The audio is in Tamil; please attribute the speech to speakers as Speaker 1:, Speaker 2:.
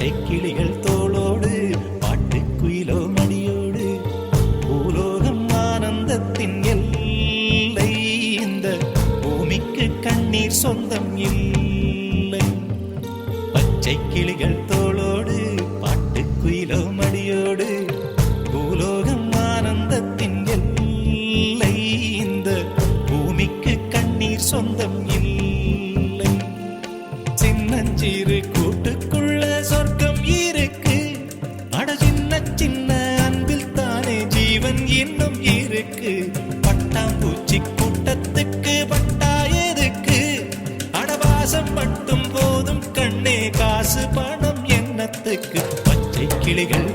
Speaker 1: பச்சை கிளிகள் தோளோடு பாட்டுக்குயிலோ மடியோடு பூலோகம் ஆனந்தத்தின் எல்லை இந்த பூமிக்கு கண்ணீர் சொந்தம் இல்லை பச்சை கிளிகள் தோளோடு பாட்டுக்குயிலோ மடியோடு பூலோகம் ஆனந்தத்தின் எல்லை இந்த பூமிக்கு கண்ணீர் சொந்தம் இல்லை சின்னஞ்சிறு கூட்டுக்குள்ள சொர்க்கம் இருக்கு அட சின்ன சின்ன அன்பில் தானே ஜீவன் இன்னும் இருக்கு பட்டாம்பூச்சி கூட்டத்துக்கு பட்டா எதுக்கு அடவாசம் மட்டும் போதும் கண்ணே காசு பணம் என்னத்துக்கு பச்சை கிளிகள்